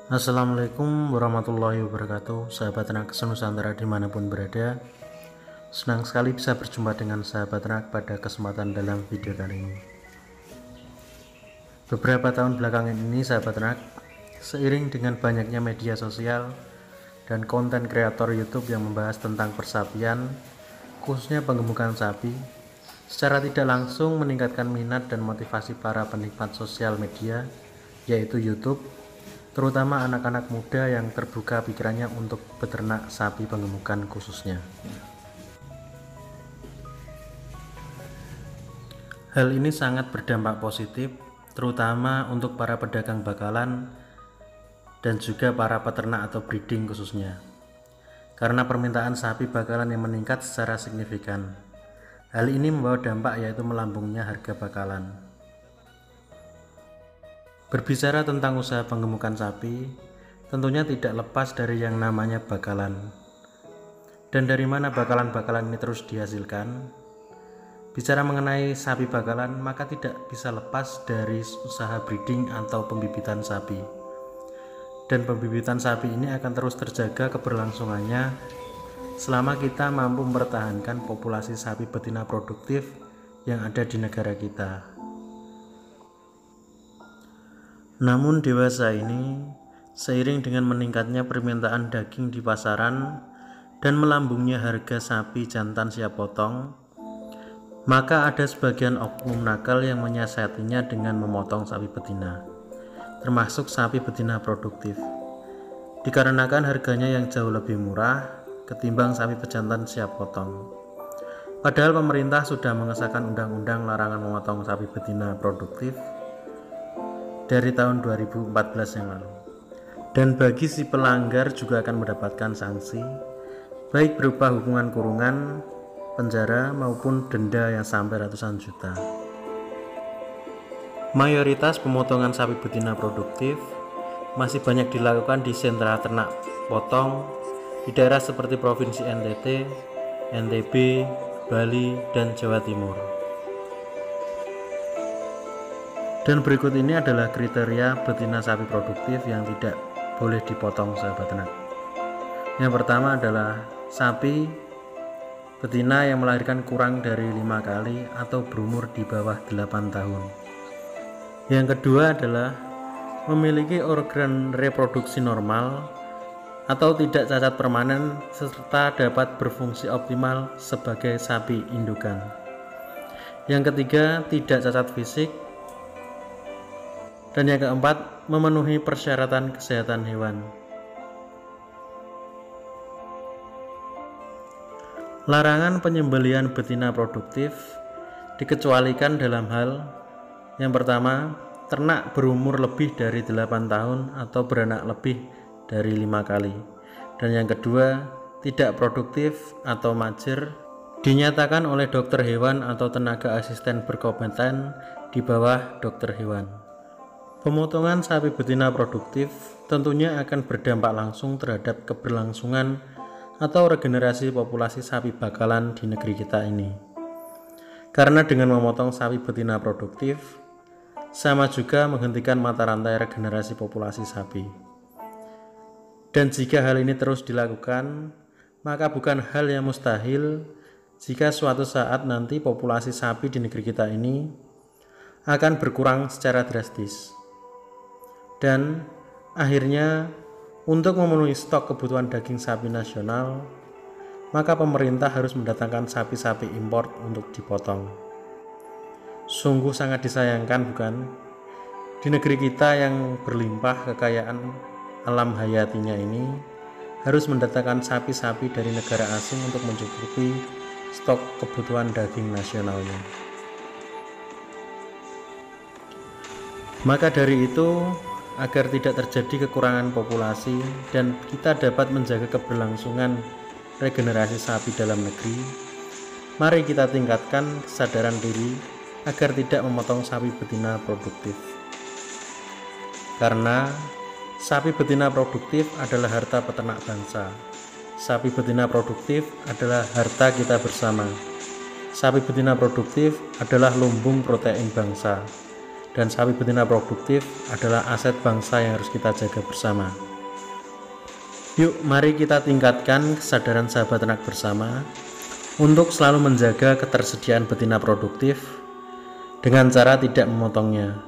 Assalamualaikum warahmatullahi wabarakatuh, sahabat ternak Nusantara dimanapun berada. Senang sekali bisa berjumpa dengan sahabat ternak pada kesempatan dalam video kali ini. Beberapa tahun belakangan ini sahabat ternak, seiring dengan banyaknya media sosial dan konten kreator YouTube yang membahas tentang persapian, khususnya penggemukan sapi, secara tidak langsung meningkatkan minat dan motivasi para penikmat sosial media, yaitu YouTube, terutama anak-anak muda yang terbuka pikirannya untuk beternak sapi penggemukan khususnya. Hal ini sangat berdampak positif, terutama untuk para pedagang bakalan dan juga para peternak atau breeding khususnya, karena permintaan sapi bakalan yang meningkat secara signifikan. Hal ini membawa dampak yaitu melambungnya harga bakalan. Berbicara tentang usaha penggemukan sapi, tentunya tidak lepas dari yang namanya bakalan. Dan dari mana bakalan-bakalan ini terus dihasilkan? Bicara mengenai sapi bakalan, maka tidak bisa lepas dari usaha breeding atau pembibitan sapi. Dan pembibitan sapi ini akan terus terjaga keberlangsungannya selama kita mampu mempertahankan populasi sapi betina produktif yang ada di negara kita. Namun dewasa ini, seiring dengan meningkatnya permintaan daging di pasaran dan melambungnya harga sapi jantan siap potong, maka ada sebagian oknum nakal yang menyiasatinya dengan memotong sapi betina, termasuk sapi betina produktif, dikarenakan harganya yang jauh lebih murah ketimbang sapi pejantan siap potong. Padahal pemerintah sudah mengesahkan undang-undang larangan memotong sapi betina produktif dari tahun 2014 yang lalu. Dan bagi si pelanggar juga akan mendapatkan sanksi, baik berupa hukuman kurungan, penjara maupun denda yang sampai ratusan juta. Mayoritas pemotongan sapi betina produktif masih banyak dilakukan di sentra ternak potong di daerah seperti Provinsi NTT, NTB, Bali, dan Jawa Timur. Dan berikut ini adalah kriteria betina sapi produktif yang tidak boleh dipotong sahabat ternak. Yang pertama adalah sapi betina yang melahirkan kurang dari 5 kali atau berumur di bawah 8 tahun. Yang kedua adalah memiliki organ reproduksi normal atau tidak cacat permanen serta dapat berfungsi optimal sebagai sapi indukan. Yang ketiga, tidak cacat fisik. Dan yang keempat, memenuhi persyaratan kesehatan hewan. Larangan penyembelihan betina produktif dikecualikan dalam hal yang pertama, ternak berumur lebih dari 8 tahun atau beranak lebih dari 5 kali. Dan yang kedua, tidak produktif atau majer dinyatakan oleh dokter hewan atau tenaga asisten berkompeten di bawah dokter hewan. Pemotongan sapi betina produktif tentunya akan berdampak langsung terhadap keberlangsungan atau regenerasi populasi sapi bakalan di negeri kita ini. Karena dengan memotong sapi betina produktif, sama juga menghentikan mata rantai regenerasi populasi sapi. Dan jika hal ini terus dilakukan, maka bukan hal yang mustahil jika suatu saat nanti populasi sapi di negeri kita ini akan berkurang secara drastis. Dan akhirnya untuk memenuhi stok kebutuhan daging sapi nasional, maka pemerintah harus mendatangkan sapi-sapi impor untuk dipotong. Sungguh sangat disayangkan bukan? Di negeri kita yang berlimpah kekayaan alam hayatinya ini harus mendatangkan sapi-sapi dari negara asing untuk mencukupi stok kebutuhan daging nasionalnya. Maka dari itu, agar tidak terjadi kekurangan populasi dan kita dapat menjaga keberlangsungan regenerasi sapi dalam negeri, mari kita tingkatkan kesadaran diri agar tidak memotong sapi betina produktif. Karena sapi betina produktif adalah harta peternak bangsa. Sapi betina produktif adalah harta kita bersama. Sapi betina produktif adalah lumbung protein bangsa. dan sapi betina produktif adalah aset bangsa yang harus kita jaga bersama. Yuk, mari kita tingkatkan kesadaran sahabat ternak bersama untuk selalu menjaga ketersediaan betina produktif dengan cara tidak memotongnya.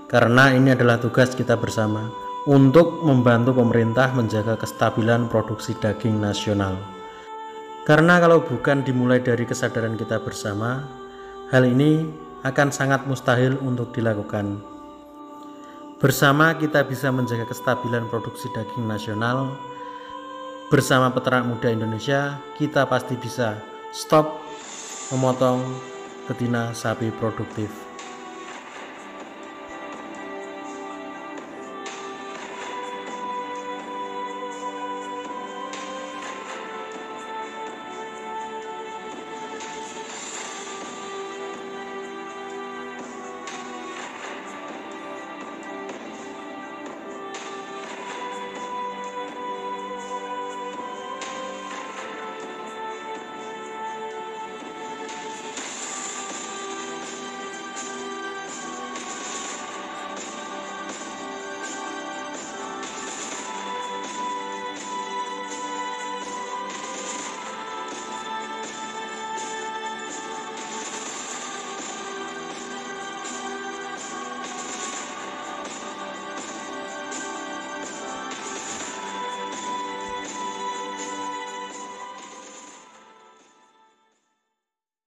Karena ini adalah tugas kita bersama untuk membantu pemerintah menjaga kestabilan produksi daging nasional. Karena kalau bukan dimulai dari kesadaran kita bersama, hal ini akan sangat mustahil untuk dilakukan. Bersama kita bisa menjaga kestabilan produksi daging nasional. Bersama peternak muda Indonesia, kita pasti bisa stop memotong betina sapi produktif.